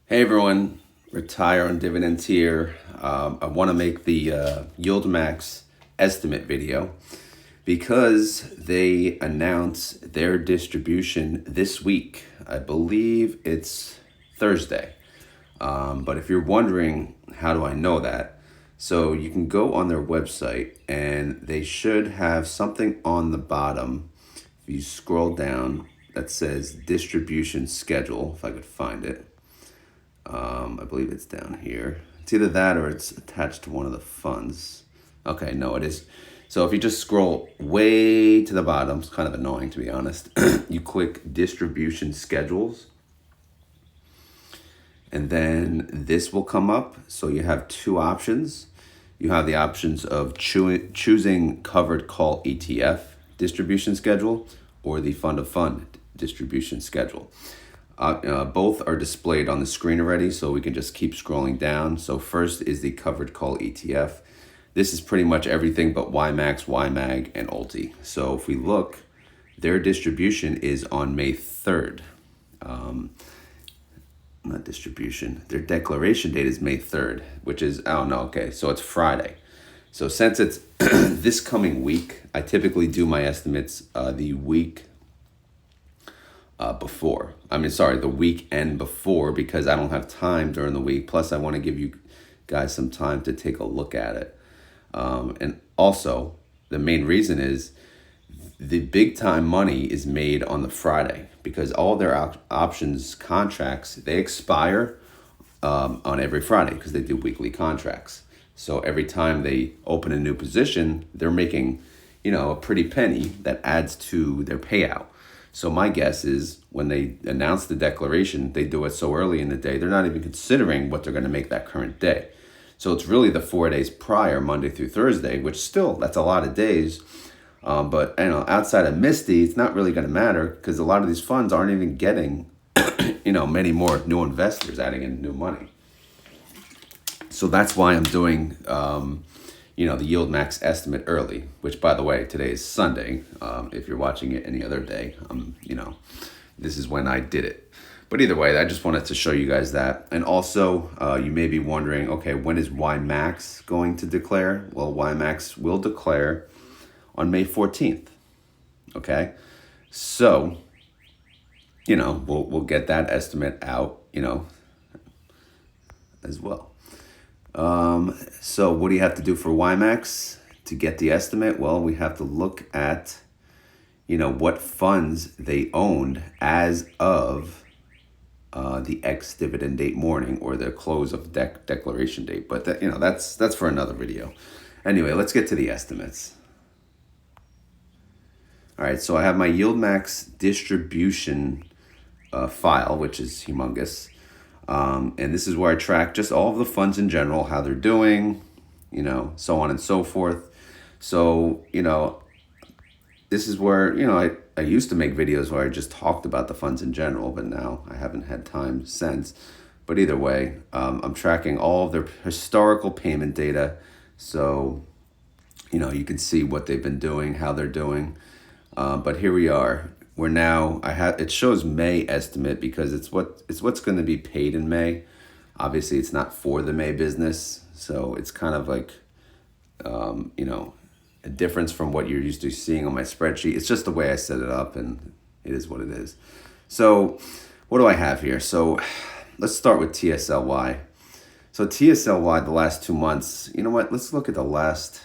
Hey everyone, retire on dividends here. I want to make the YieldMax estimate video because they announce their distribution this week. I believe it's Thursday. But if you're wondering, how do I know that? So you can go on their website and they should have something on the bottom. If you scroll down, that says distribution schedule, if I could find it. I believe it's down here. It's either that or it's attached to one of the funds. Okay, no, it is. So if you just scroll way to the bottom, it's kind of annoying to be honest. You click distribution schedules. And then this will come up. So you have two options. You have the options of choosing covered call ETF distribution schedule or the fund of fund distribution schedule. Both are displayed on the screen already, so we can just keep scrolling down. So first is the covered call ETF. This is pretty much everything but YieldMax, YMAG, and ULTI. So if we look, their distribution is on May 3rd. Not distribution, their declaration date is May 3rd, which is, oh no, okay, so it's Friday. So since it's this coming week, I typically do my estimates the week before. The weekend before, because I don't have time during the week. Plus, I want to give you guys some time to take a look at it. And also, the main reason is the big time money is made on the Friday because all their options contracts, they expire on every Friday because they do weekly contracts. So every time they open a new position, they're making, a pretty penny that adds to their payout. So my guess is when they announce the declaration, they do it so early in the day, they're not even considering what they're going to make that current day. So it's really the 4 days prior, Monday through Thursday, which still, that's a lot of days. But outside of MISTY, it's not really going to matter because a lot of these funds aren't even getting, many more new investors adding in new money. So that's why I'm doing, the YieldMax estimate early, which by the way, today is Sunday. If you're watching it any other day, this is when I did it. But either way, I just wanted to show you guys that. And also, you may be wondering, okay, when is YieldMax going to declare? Well, YieldMax will declare on May 14th. Okay, so we'll get that estimate out, as well. So what do you have to do for YieldMax to get the estimate? Well, we have to look at, what funds they owned as of the ex-dividend date morning or the close of declaration date. But that's for another video. Anyway, let's get to the estimates. All right, so I have my YieldMax distribution file, which is humongous. And this is where I track just all of the funds in general, how they're doing, so on and so forth. So, this is where, I used to make videos where I just talked about the funds in general, but now I haven't had time since. But either way, I'm tracking all of their historical payment data. So, you can see what they've been doing, how they're doing. But here we are. We're now, it shows May estimate because it's what's going to be paid in May. Obviously, it's not for the May business. So it's kind of like, a difference from what you're used to seeing on my spreadsheet. It's just the way I set it up and it is what it is. So what do I have here? So let's start with TSLY. So TSLY, the last 2 months, you know what? Let's look at the last...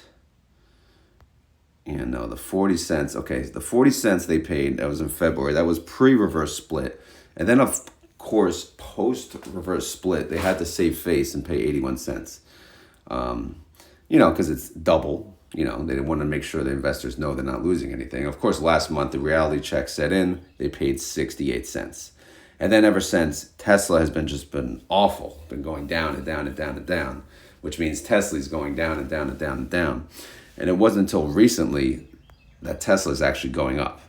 the 40 cents. Okay, the 40 cents they paid, that was in February. That was pre-reverse split. And then, of course, post-reverse split, they had to save face and pay 81 cents. Because it's double. They want to make sure the investors know they're not losing anything. Of course, last month, the reality check set in. They paid 68 cents. And then ever since, Tesla has been awful. Been going down and down and down and down, which means Tesla's going down and down and down and down. And it wasn't until recently that Tesla is actually going up.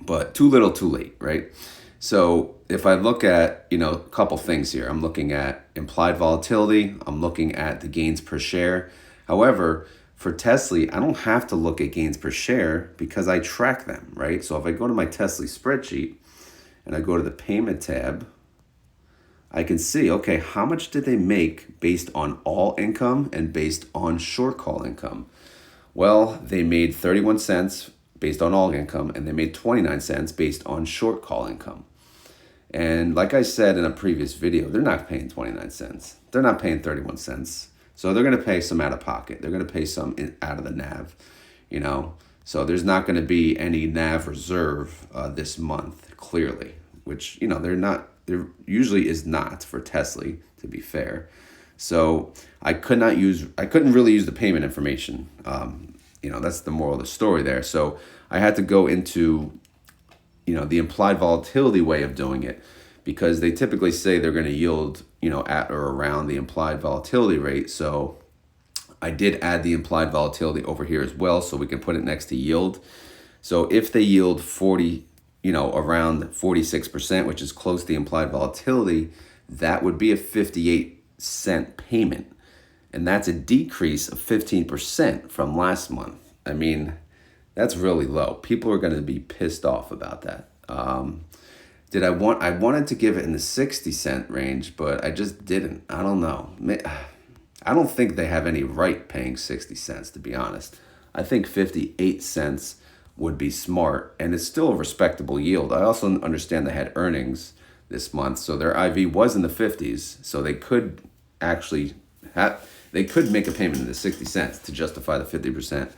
But too little, too late, right? So if I look at, a couple things here, I'm looking at implied volatility. I'm looking at the gains per share. However, for TSLY, I don't have to look at gains per share because I track them, right? So if I go to my TSLY spreadsheet and I go to the payment tab, I can see, okay, how much did they make based on all income and based on short call income? Well, they made 31 cents based on all income, and they made 29 cents based on short call income. And like I said in a previous video, they're not paying 29 cents. They're not paying 31 cents. So they're going to pay some out of pocket. They're going to pay some out of the NAV, you know. So there's not going to be any NAV reserve this month, clearly, which, you know, there usually is not for TSLY, to be fair. So I couldn't really use the payment information. You know, that's the moral of the story there. So I had to go into, you know, the implied volatility way of doing it, because they typically say they're going to yield, you know, at or around the implied volatility rate. So I did add the implied volatility over here as well, so we can put it next to yield. So if they yield 40, you know, around 46%, which is close to the implied volatility, that would be a 58-cent payment. And that's a decrease of 15% from last month. I mean, that's really low. People are going to be pissed off about that. I wanted to give it in the 60-cent range, but I just didn't. I don't know. I don't think they have any right paying 60 cents, to be honest. I think 58 cents would be smart, and it's still a respectable yield. I also understand they had earnings this month, so their IV was in the 50s, so they could actually make a payment in the 60 cents to justify the 50%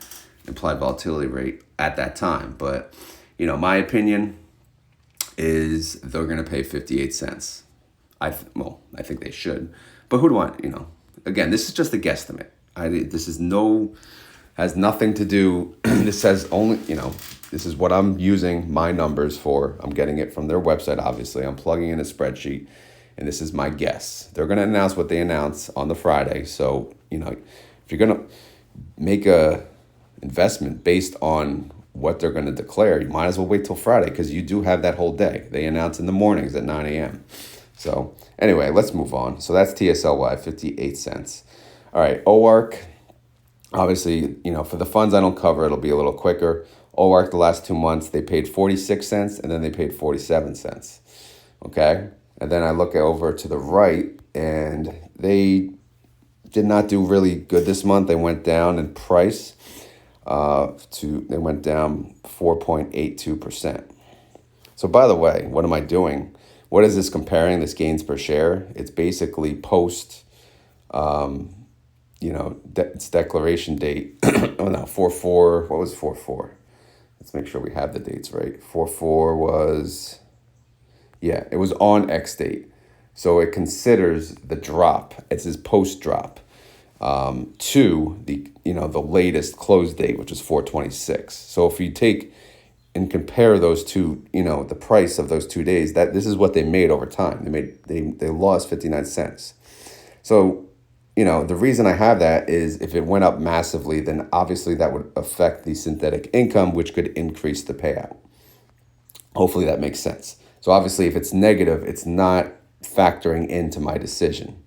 implied volatility rate at that time. But, you know, my opinion is they're going to pay 58 cents. I think they should. But who do I, you know, again, this is just a guesstimate. Has nothing to do, this says only, you know, this is what I'm using my numbers for. I'm getting it from their website, obviously. I'm plugging in a spreadsheet, and this is my guess. They're going to announce what they announce on the Friday. So, you know, if you're going to make a investment based on what they're going to declare, you might as well wait till Friday, because you do have that whole day. They announce in the mornings at 9 a.m. So anyway, let's move on. So that's TSLY, 58 cents. All right, OARK. Obviously, you know, for the funds I don't cover, it'll be a little quicker. OARK, the last 2 months, they paid 46 cents, and then they paid 47 cents. Okay? And then I look over to the right, and they did not do really good this month. They went down in price. They went down 4.82%. So by the way, what am I doing? What is this comparing, this gains per share? It's basically post, you know, its declaration date. Oh no, 4/4, what was 4/4? Let's make sure we have the dates right. 4/4 was, yeah, it was on X date. So it considers the drop. It's his post drop to the, you know, the latest close date, which is 4/26. So if you take and compare those two, you know, the price of those 2 days, that this is what they made over time. They lost 59 cents. So, you know, the reason I have that is if it went up massively, then obviously that would affect the synthetic income, which could increase the payout. Hopefully that makes sense. So obviously if it's negative, it's not factoring into my decision.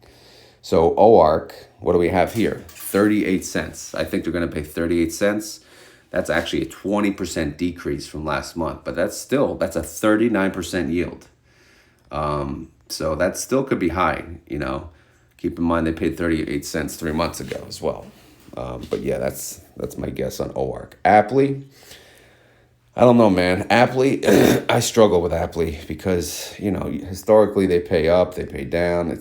So OARK, what do we have here? 38 cents. I think they're going to pay 38 cents. That's actually a 20% decrease from last month, but that's a 39% yield. So that still could be high, you know. Keep in mind they paid 38 cents 3 months ago as well. But yeah, that's my guess on OARK. Appley, I don't know, man. Appley, I struggle with Appley because, you know, historically they pay up, they pay down.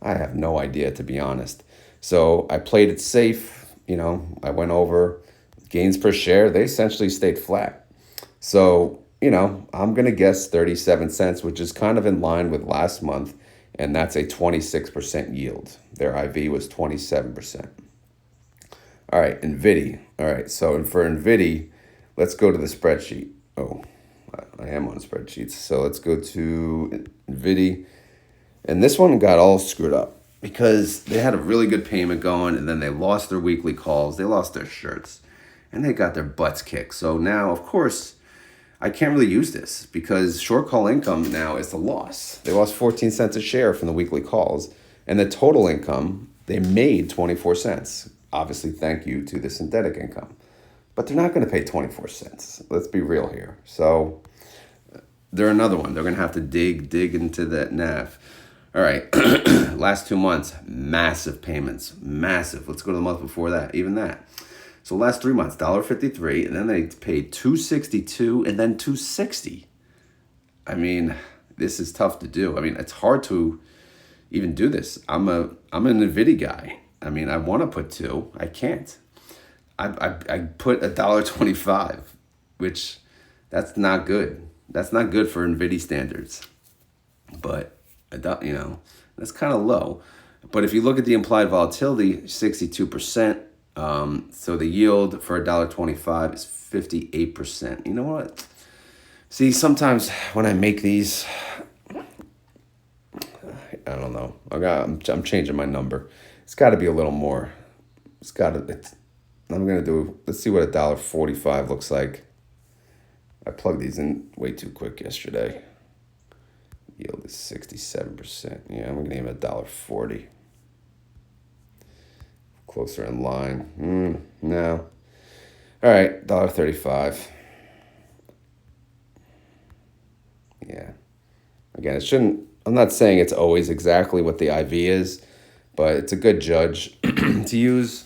I have no idea, to be honest. So I played it safe. You know, I went over gains per share. They essentially stayed flat. So, you know, I'm going to guess 37 cents, which is kind of in line with last month. And that's a 26% yield. Their IV was 27%. All right, NVIDIA. All right, so for NVIDIA, let's go to the spreadsheet. Oh, I am on spreadsheets. So let's go to NVIDIA. And this one got all screwed up because they had a really good payment going, and then they lost their weekly calls. They lost their shirts, and they got their butts kicked. So now, of course, I can't really use this because short call income now is the loss. They lost 14 cents a share from the weekly calls, and the total income, they made 24 cents. Obviously, thank you to the synthetic income. But they're not going to pay 24 cents. Let's be real here. So they're another one. They're going to have to dig into that NAV. All right, last 2 months, massive payments, massive. Let's go to the month before that, even that. So last 3 months, $1.53, and then they paid $2.62 and then $2.60. I mean, this is tough to do. I mean, it's hard to even do this. I'm an NVIDIA guy. I mean, I want to put two. I can't. I put $1.25, which that's not good. That's not good for NVIDIA standards. But that's kind of low. But if you look at the implied volatility, 62%. So the yield for $1.25 is 58%. You know what? See, sometimes when I make these, I don't know. I'm changing my number. It's got to be a little more. I'm gonna do. Let's see what $1.45 looks like. I plugged these in way too quick yesterday. Yield is 67%. Yeah, I'm gonna aim at $1.40. Closer in line. No. All right, $1.35. Yeah. Again, it shouldn't. I'm not saying it's always exactly what the IV is, but it's a good judge to use.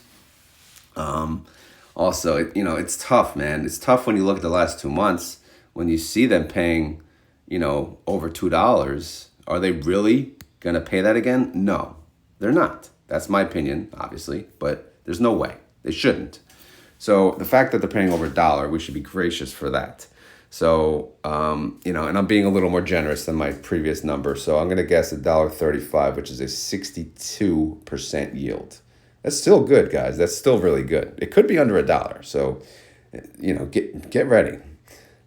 Also, it's tough, man. It's tough when you look at the last 2 months, when you see them paying, over $2. Are they really going to pay that again? No, they're not. That's my opinion, obviously, but there's no way. They shouldn't. So the fact that they're paying over $1, we should be gracious for that. So, and I'm being a little more generous than my previous number. So I'm going to guess $1.35, which is a 62% yield. That's still good, guys. That's still really good. It could be under $1. So, get ready.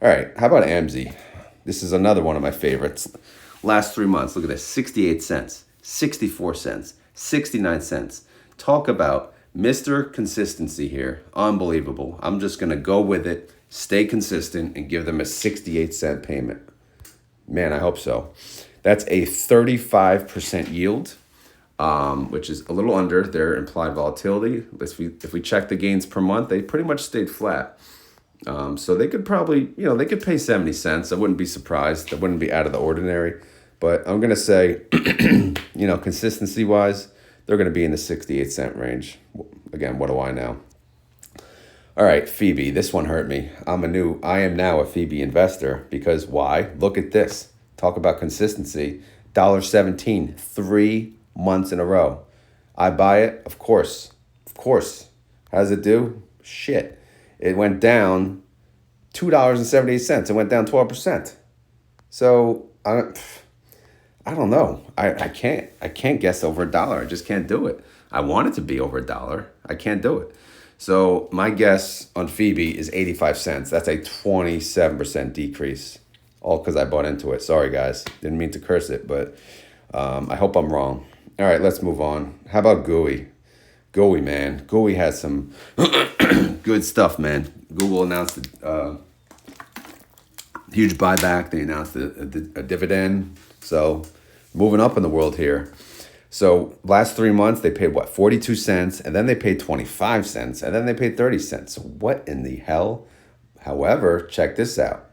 All right. How about AMZY? This is another one of my favorites. Last 3 months, look at this. 68 cents, 64 cents, 69 cents. Talk about Mr. Consistency here. Unbelievable. I'm just going to go with it, stay consistent, and give them a 68-cent payment. Man, I hope so. That's a 35% yield, which is a little under their implied volatility. If we check the gains per month, they pretty much stayed flat. So they could probably, they could pay 70 cents. I wouldn't be surprised. That wouldn't be out of the ordinary. But I'm going to say, consistency-wise, they're going to be in the 68-cent range. Again, what do I know? All right, PHOEBE. This one hurt me. I am now a PHOEBE investor because why? Look at this. Talk about consistency. $1.17, 3 months in a row. I buy it, of course. How does it do? Shit. It went down $2.78. It went down 12%. So I don't know. I can't guess over $1. I just can't do it. I want it to be over $1. I can't do it. So my guess on PHOEBE is 85 cents. That's a 27% decrease. All because I bought into it. Sorry, guys. Didn't mean to curse it, but I hope I'm wrong. All right, let's move on. How about GOEY? GOEY, man. GOEY has some good stuff, man. Google announced a huge buyback. They announced a dividend. So moving up in the world here. So last 3 months, they paid, 42 cents, and then they paid 25 cents, and then they paid 30 cents. So what in the hell? However, check this out.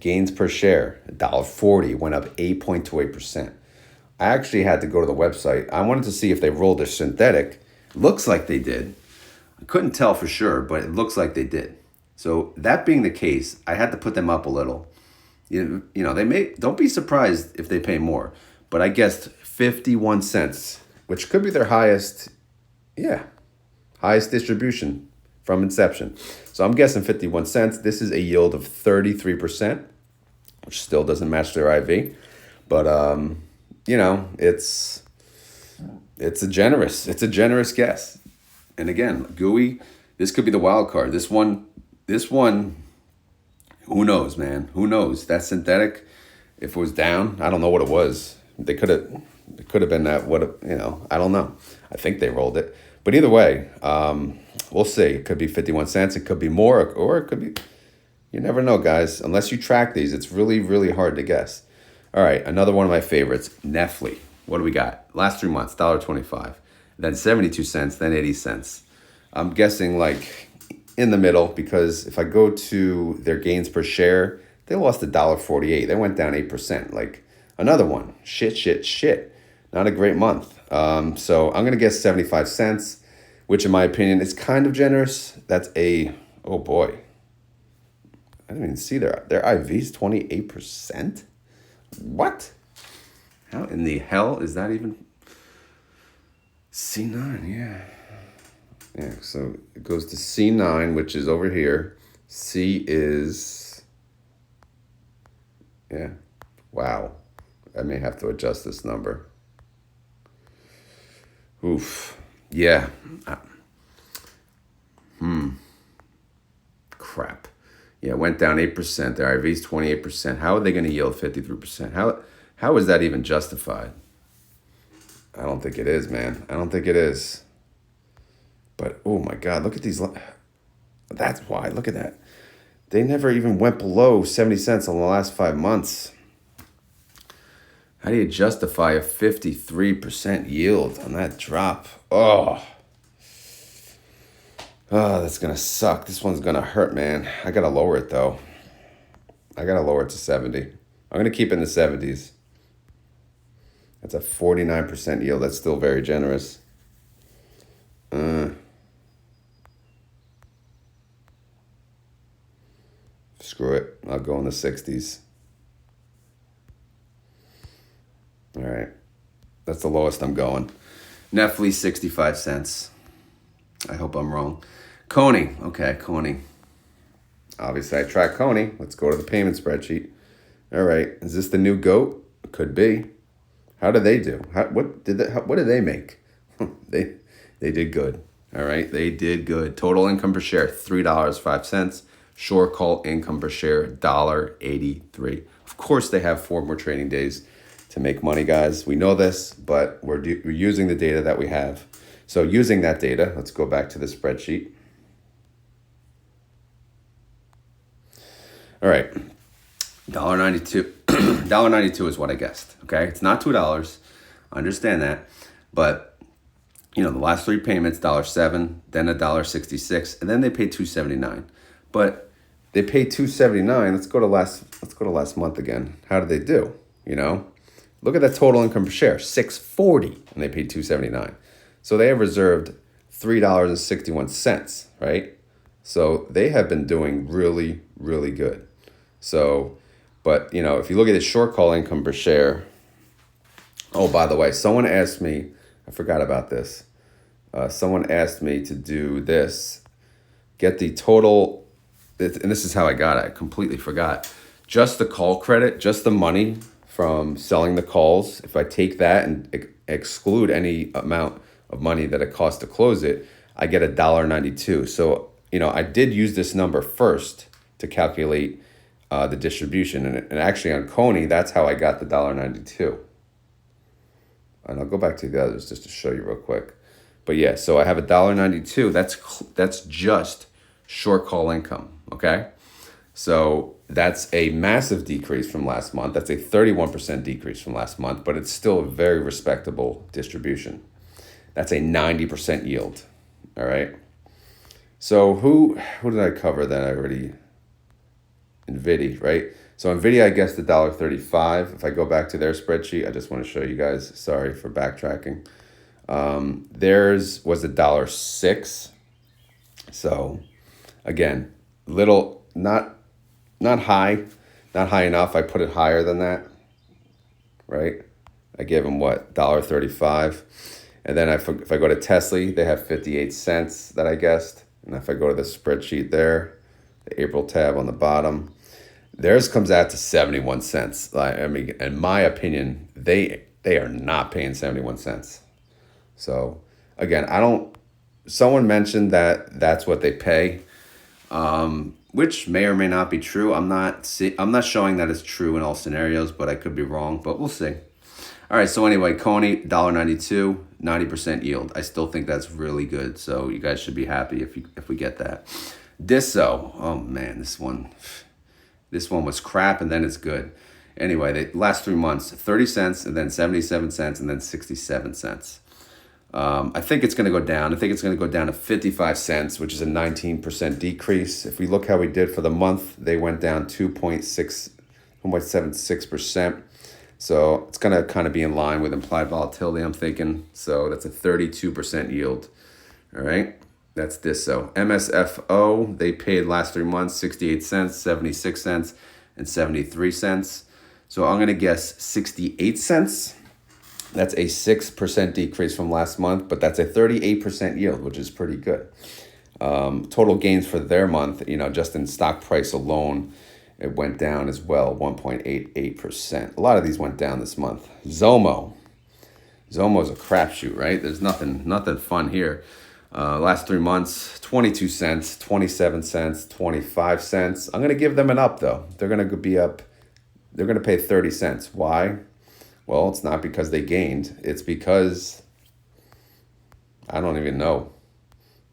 Gains per share, $1.40, went up 8.28%. I actually had to go to the website. I wanted to see if they rolled their synthetic. Looks like they did. I couldn't tell for sure, but it looks like they did. So that being the case, I had to put them up a little. Don't be surprised if they pay more. But I guessed 51 cents, which could be their highest distribution from inception. So I'm guessing 51 cents. This is a yield of 33%, which still doesn't match their IV. But, it's a generous guess. And again, GOEY, this could be the wild card. This one, who knows, man? Who knows? That synthetic, if it was down, I don't know what it was. It could have been that. I don't know. I think they rolled it. But either way, we'll see. It could be 51 cents. It could be more, or it could be. You never know, guys. Unless you track these, it's really, really hard to guess. All right, another one of my favorites, NEFLE. What do we got? Last 3 months, $1.25. Then 72 cents, then 80 cents. I'm guessing like in the middle because if I go to their gains per share, they lost $1.48. They went down 8%. Like another one. Shit. Not a great month. So I'm going to guess 75 cents, which in my opinion is kind of generous. That's oh boy. I didn't even see their IVs 28%. What? How in the hell is that even? C9, yeah. Yeah, so it goes to C9, which is over here. C is, yeah, wow. I may have to adjust this number. Oof, yeah. Crap. Yeah, it went down 8%. Their IV's 28%. How are they going to yield 53%? How is that even justified? I don't think it is, man. I don't think it is. But, oh my God, look at these. That's why. Look at that. They never even went below 70 cents in the last 5 months. How do you justify a 53% yield on that drop? Oh, that's going to suck. This one's going to hurt, man. I got to lower it, though. I got to lower it to 70. I'm going to keep it in the 70s. That's a 49% yield. That's still very generous. Screw it. I'll go in the 60s. All right. That's the lowest I'm going. NEFLE, 65 cents. I hope I'm wrong. CONY. Okay, CONY. Obviously, I track CONY. Let's go to the payment spreadsheet. All right. Is this the new GOAT? Could be. How do they do? What did they make? They did good. All right. They did good. Total income per share, $3.05. Short call income per share, $1.83. Of course, they have 4 more trading days to make money, guys. We know this, but we're using the data that we have. So using that data, let's go back to the spreadsheet. All right, $1.92. $1.92 is what I guessed. Okay, it's not $2. I understand that, but you know the last 3 payments, $1.07, then $1.66, and then they paid $2.79. But they paid $2.79. Let's go to last month again. How did they do? You know, look at that total income per share, $6.40, and they paid $2.79. So they have reserved $3.61, right? So they have been doing really, really good. So, but you know, if you look at the short call income per share, oh, by the way, someone asked me, I forgot about this. Someone asked me to do this, get the total, and this is how I got it. I completely forgot. Just the call credit, just the money from selling the calls. If I take that and exclude any amount of money that it costs to close it, I get $1.92. So, you know, I did use this number first to calculate the distribution. And actually on CONY, that's how I got the $1.92. And I'll go back to the others just to show you real quick. But yeah, so I have $1.92. That's just short call income, okay? So that's a massive decrease from last month. That's a 31% decrease from last month, but it's still a very respectable distribution. That's a 90% yield, all right? So who did I cover that I already? NVIDIA, right? So NVIDIA, I guessed $1.35. If I go back to their spreadsheet, I just want to show you guys, sorry for backtracking. Theirs was $1.06. So again, little, not high enough. I put it higher than that, right? I gave them what, $1.35. And then if I go to TSLY, they have 58 cents that I guessed. And if I go to the spreadsheet there, the April tab on the bottom, theirs comes out to 71 cents. I mean, in my opinion, they are not paying 71 cents. So again, someone mentioned that that's what they pay, which may or may not be true. I'm not showing that it's true in all scenarios, but I could be wrong, but we'll see. All right, so anyway, CONY, $1.92, 90% yield. I still think that's really good, so you guys should be happy if we get that. DISO, oh man, this one was crap, and then it's good. Anyway, the last 3 months, 30 cents, and then 77 cents, and then 67 cents. I think it's going to go down. I think it's going to go down to 55 cents, which is a 19% decrease. If we look how we did for the month, they went down 2.76%. So it's going to kind of be in line with implied volatility, I'm thinking. So that's a 32% yield. All right. That's this. So MSFO, they paid last 3 months 68 cents, 76 cents, and 73 cents. So I'm going to guess 68 cents. That's a 6% decrease from last month, but that's a 38% yield, which is pretty good. Total gains for their month, just in stock price alone, it went down as well, 1.88%. A lot of these went down this month. ZOMO. ZOMO's a crapshoot, right? There's nothing fun here. Last 3 months, 22 cents, 27 cents, 25 cents. I'm going to give them an up, though. They're going to be up. They're going to pay 30 cents. Why? Well, it's not because they gained. It's because I don't even know.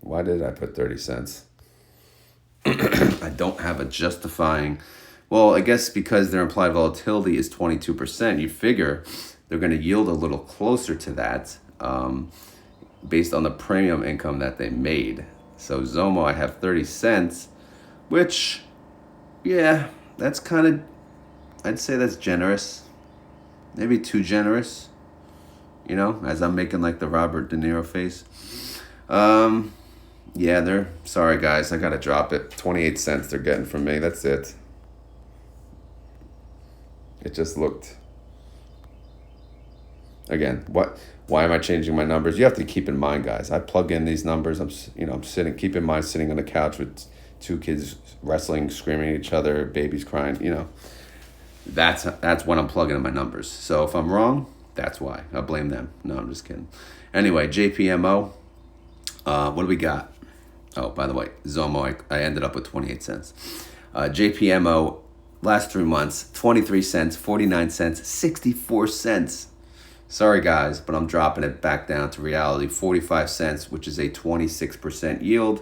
Why did I put 30 cents? I don't have a justifying. Well, I guess because their implied volatility is 22%, you figure they're going to yield a little closer to that based on the premium income that they made. So ZOMO, I have 30 cents, which, yeah, that's kind of, I'd say that's generous. Maybe too generous, as I'm making like the Robert De Niro face. Yeah, sorry guys, I gotta drop it. 28 cents they're getting from me, that's it. It just looked, again, why am I changing my numbers? You have to keep in mind, guys, I plug in these numbers, I'm keep in mind sitting on the couch with 2 kids wrestling, screaming at each other, babies crying, That's when I'm plugging in my numbers. So if I'm wrong, that's why. I blame them. No, I'm just kidding. Anyway, JPMO, what do we got? Oh, by the way, ZOMO, I ended up with 28 cents. JPMO, last 3 months, 23 cents, 49 cents, 64 cents. Sorry, guys, but I'm dropping it back down to reality. 45 cents, which is a 26% yield.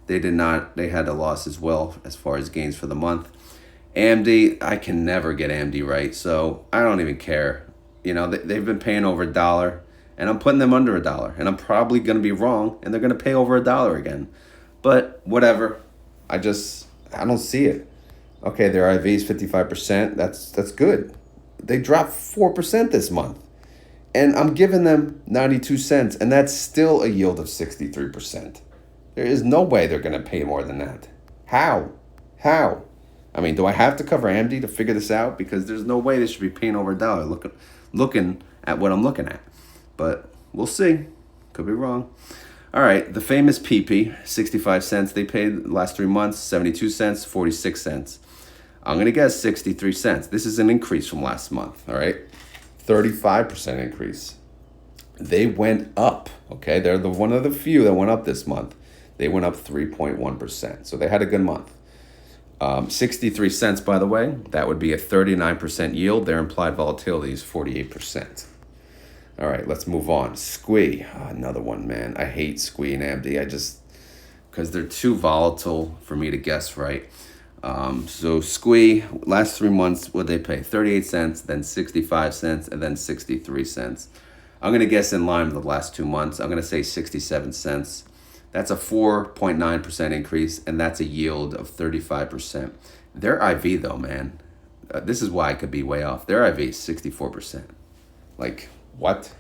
They had a loss as well as far as gains for the month. AMD, I can never get AMD right, so I don't even care. They've been paying over $1, and I'm putting them under $1, and I'm probably going to be wrong, and they're going to pay over $1 again. But whatever, I don't see it. Okay, their IV is 55%. That's good. They dropped 4% this month, and I'm giving them 92 cents, and that's still a yield of 63%. There is no way they're going to pay more than that. How? I mean, do I have to cover AMD to figure this out? Because there's no way they should be paying over $1 looking at what I'm looking at. But we'll see. Could be wrong. All right, the famous PYPY, 65 cents. They paid the last 3 months, 72 cents, 46 cents. I'm going to guess 63 cents. This is an increase from last month, all right? 35% increase. They went up, okay? They're one of the few that went up this month. They went up 3.1%. So they had a good month. 63 cents, by the way, that would be a 39% yield. Their implied volatility is 48%. All right, let's move on. SQUEE, another one, man. I hate SQUEE and AMD. Because they're too volatile for me to guess right. So SQUEE, last 3 months, what they pay? 38 cents, then 65 cents, and then 63 cents. I'm going to guess in line with the last 2 months. I'm going to say 67 cents. That's a 4.9% increase, and that's a yield of 35%. Their IV, though, man, this is why I could be way off. Their IV is 64%. Like, what?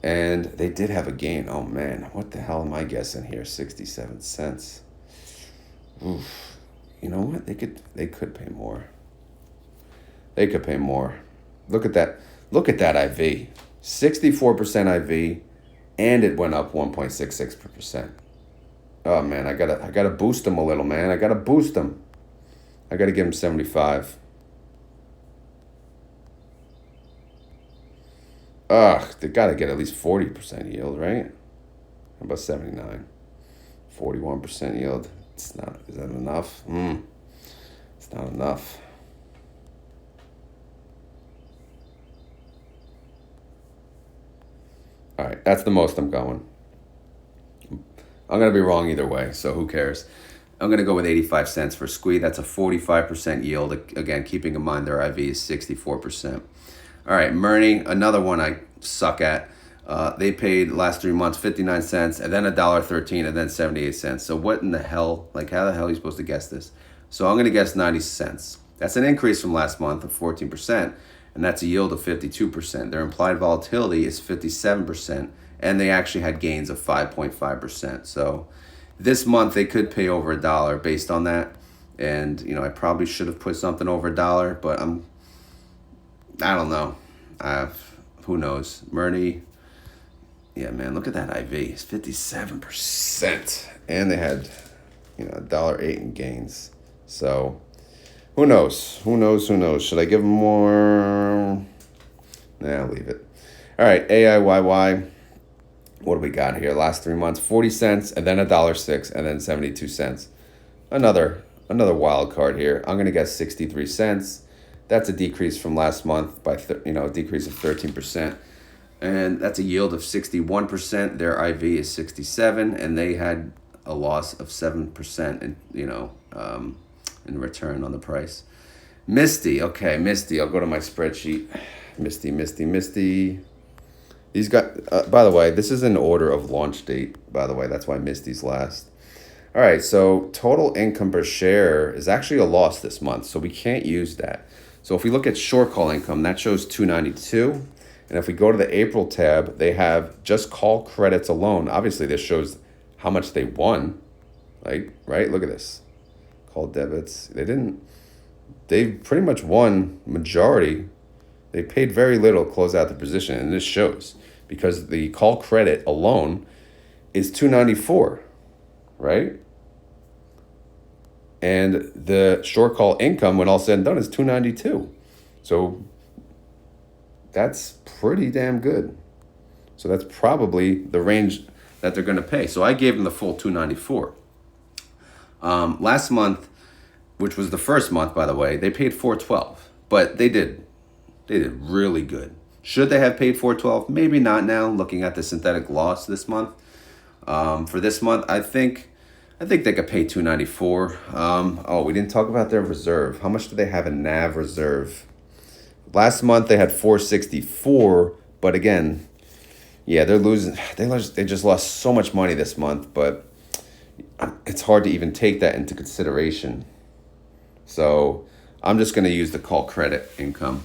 And they did have a gain. Oh, man, what the hell am I guessing here? 67 cents. Oof. You know what? They could pay more. They could pay more. Look at that. Look at that IV. 64% IV. And it went up 1.66%. Oh man, I gotta boost them a little, man. I gotta boost them. I gotta give them 75. They gotta get at least 40% yield, right? How about 79? 41% yield. It's not. Is that enough? It's not enough. All right, that's the most I'm going. I'm going to be wrong either way, so who cares? I'm going to go with 85 cents for SQUEE. That's a 45% yield. Again, keeping in mind their IV is 64%. All right, MNIE, another one I suck at. They paid last 3 months 59 cents, and then $1.13, and then 78 cents. So what in the hell? Like, how the hell are you supposed to guess this? So I'm going to guess 90 cents. That's an increase from last month of 14%. and that's a yield of 52%. Their implied volatility is 57%, and they actually had gains of 5.5%. So this month they could pay over $1 based on that. And, you know, I probably should have put something over $1, but I don't know. Who knows? MNIE. Yeah, man, look at that IV. It's 57%. And they had, you know, $1.08 in gains. So who knows? Who knows? Who knows? Should I give them more? Nah, I'll leave it. All right, AIYY. What do we got here? Last 3 months, 40 cents, and then $1.06, and then 72 cents. Another wild card here. I'm gonna guess 63 cents. That's a decrease from last month by a decrease of 13%, and that's a yield of 61%. Their IV is 67, and they had a loss of 7% in return on the price. MISTY, okay, MISTY. I'll go to my spreadsheet. MISTY. These got. By the way, this is in order of launch date. By the way, that's why MISTY's last. All right, so total income per share is actually a loss this month, so we can't use that. So if we look at short call income, that shows 292. And if we go to the April tab, they have just call credits alone. Obviously, this shows how much they won. Like, right? Look at this. Call debits. They pretty much won majority. They paid very little to close out the position, and this shows because the call credit alone is 294, right? And the short call income, when all said and done, is 292. So that's pretty damn good. So that's probably the range that they're going to pay. So I gave them the full 294. Last month, which was the first month, by the way, they paid 412, but they did really good. Should they have paid 412? Maybe not now, looking at the synthetic loss this month. For this month, I think they could pay 294. We didn't talk about their reserve. How much do they have in NAV reserve? Last month they had 464, but again, yeah, they're losing. They just lost so much money this month, but it's hard to even take that into consideration. So I'm just going to use the call credit income.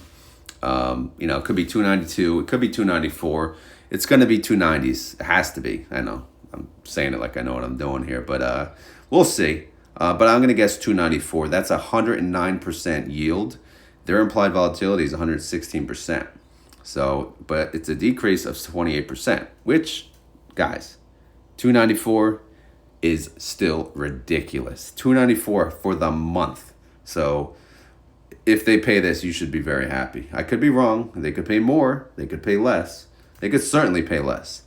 It could be 292, it could be 294. It's going to be 290s. It has to be. I know. I'm saying it like I know what I'm doing here, but we'll see. But I'm going to guess 294. That's 109% yield. Their implied volatility is 116%. So, but it's a decrease of 28%, which, guys, 294 is still ridiculous. 294 for the month. So if they pay this, you should be very happy. I could be wrong. They could pay more. They could pay less. They could certainly pay less.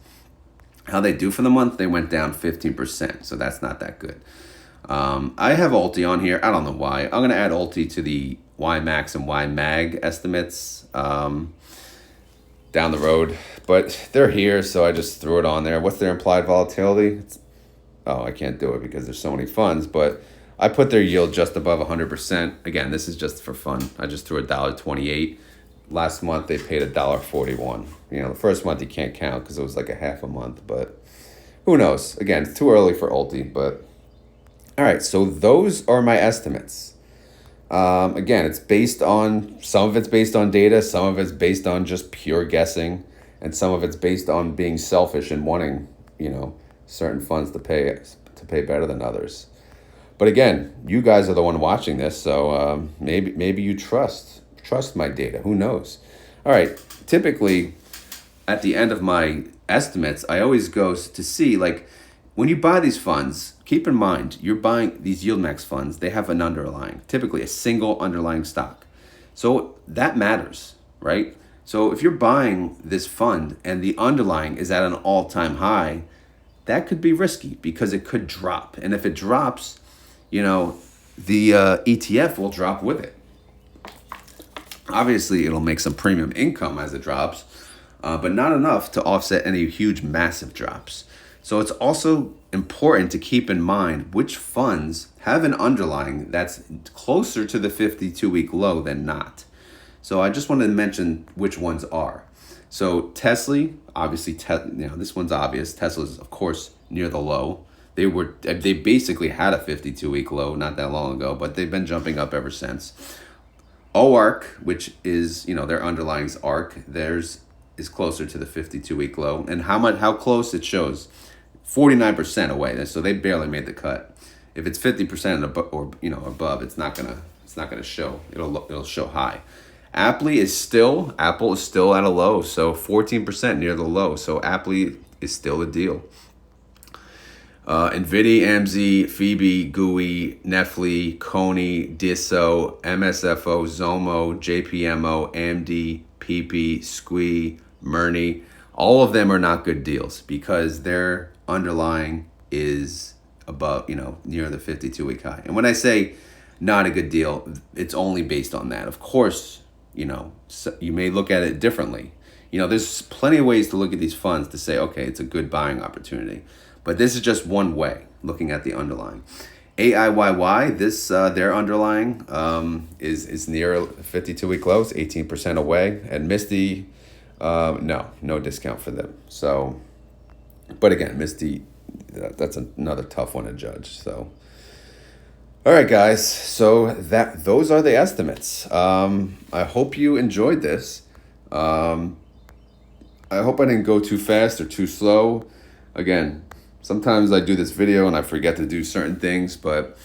How they do for the month, they went down 15%, so that's not that good. I have ULTI on here. I don't know why. I'm going to add ULTI to the YieldMax and YMAG estimates down the road, but they're here, so I just threw it on there. What's their implied volatility? I can't do it because there's so many funds, but I put their yield just above 100%. Again, this is just for fun. I just threw $1.28. Last month, they paid $1.41. The first month you can't count because it was like a half a month, but who knows? Again, it's too early for ULTI, but all right, so those are my estimates. Again, some of it's based on data, some of it's based on just pure guessing, and some of it's based on being selfish and wanting, certain funds to pay better than others. But again, you guys are the one watching this, so maybe you trust my data. Who knows? All right. Typically, at the end of my estimates, I always go to see, like, when you buy these funds, keep in mind, you're buying these YieldMax funds. They have an underlying, typically a single underlying stock. So that matters, right? So if you're buying this fund and the underlying is at an all-time high, that could be risky because it could drop. And if it drops, the ETF will drop with it. Obviously, it'll make some premium income as it drops, but not enough to offset any huge, massive drops. So it's also important to keep in mind which funds have an underlying that's closer to the 52-week low than not. So I just wanted to mention which ones are. So TSLY, obviously, this one's obvious. Tesla's, of course, near the low. They basically had a 52-week low not that long ago, but they've been jumping up ever since. OARK, which is, their underlying's ARK, theirs is closer to the 52-week low. And how close it shows, 49% away. So they barely made the cut. If it's 50% above, it's not gonna show. It'll show high. Apple is still at a low, so 14% near the low. So Apple is still a deal. NVIDIA, AMZY, PHOEBE, GOEY, NEFLE, CONY, DISO, MSFO, ZOMO, JPMO, AMDY, PYPY, SQUEE, MNIE, all of them are not good deals because their underlying is above, near the 52-week high. And when I say not a good deal, it's only based on that. Of course, so you may look at it differently. There's plenty of ways to look at these funds to say, okay, it's a good buying opportunity. But this is just one way, looking at the underlying. AIYY, their underlying is near 52-week lows, 18% away. And MISTY, no discount for them. So, but again, MISTY, that's another tough one to judge. So, all right, guys. So those are the estimates. I hope you enjoyed this. I hope I didn't go too fast or too slow. Again, sometimes I do this video and I forget to do certain things, but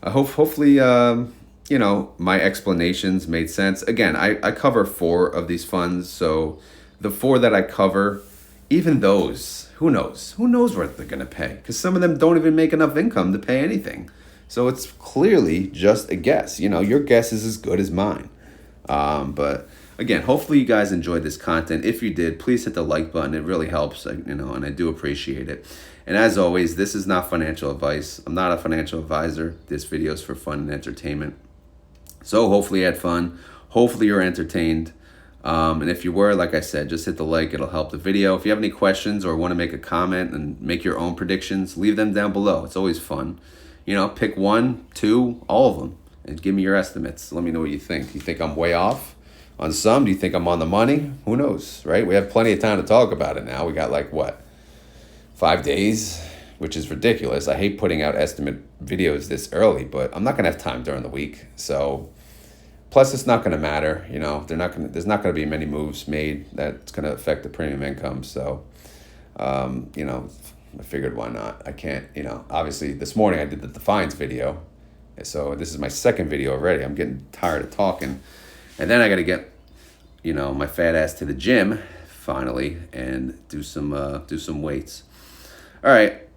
I hopefully, my explanations made sense. Again, I cover 4 of these funds. So the 4 that I cover, even those, who knows? Who knows what they're going to pay? Because some of them don't even make enough income to pay anything. So it's clearly just a guess. Your guess is as good as mine. But again, hopefully you guys enjoyed this content. If you did, please hit the like button. It really helps, and I do appreciate it. And as always, this is not financial advice. I'm not a financial advisor. This video is for fun and entertainment. So hopefully you had fun. Hopefully you're entertained. And if you were, like I said, just hit the like. It'll help the video. If you have any questions or want to make a comment and make your own predictions, leave them down below. It's always fun. Pick 1, 2, all of them, and give me your estimates. Let me know what you think. You think I'm way off on some? Do you think I'm on the money? Who knows, right? We have plenty of time to talk about it now. We got 5 days, which is ridiculous. I hate putting out estimate videos this early, but I'm not going to have time during the week. So, plus it's not going to matter. There's not going to be many moves made that's going to affect the premium income. So, I figured why not? I can't, obviously this morning I did the defines video. So this is my second video already. I'm getting tired of talking. And then I got to get, my fat ass to the gym finally and do some weights. All right.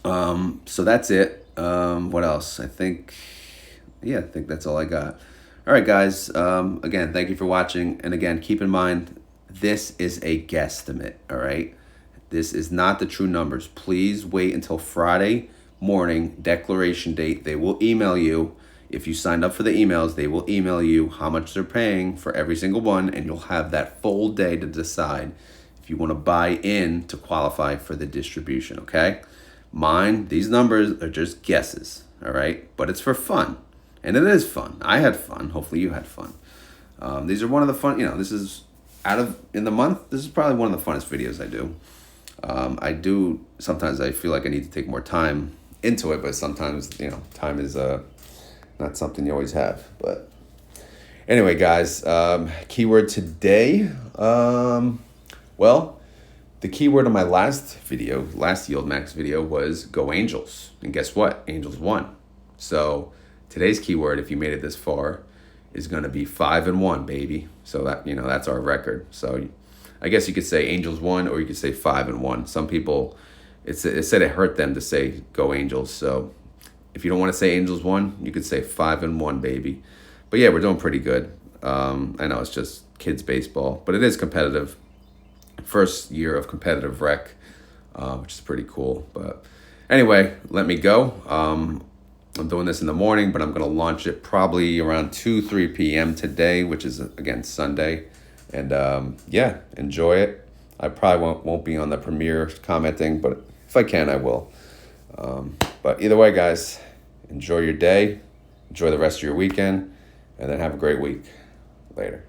So that's it. What else? I think that's all I got. All right, guys. Again, thank you for watching. And again, keep in mind, this is a guesstimate. All right. This is not the true numbers. Please wait until Friday morning, declaration date. They will email you. If you signed up for the emails, they will email you how much they're paying for every single one, and you'll have that full day to decide if you want to buy in to qualify for the distribution, okay? These numbers are just guesses, all right? But it's for fun, and it is fun. I had fun. Hopefully you had fun. These are one of the fun, this is in the month, this is probably one of the funnest videos I do. Sometimes I feel like I need to take more time into it, but sometimes, time is not something you always have. But anyway, guys, keyword today, the keyword of my last YieldMax video was Go Angels. And guess what? Angels won. So today's keyword, if you made it this far, is going to be 5-1, baby. So that, that's our record. So I guess you could say Angels won, or you could say 5-1. Some people, it said it hurt them to say Go Angels. So if you don't want to say Angels won, you could say 5-1, baby. But yeah, we're doing pretty good. I know it's just kids baseball, but it is competitive. First year of competitive rec, which is pretty cool. But anyway, let me go. I'm doing this in the morning, but I'm going to launch it probably around 2-3 p.m. today, which is, again, Sunday. And enjoy it. I probably won't be on the premiere commenting, but if I can, I will. But either way, guys, enjoy your day. Enjoy the rest of your weekend. And then have a great week. Later.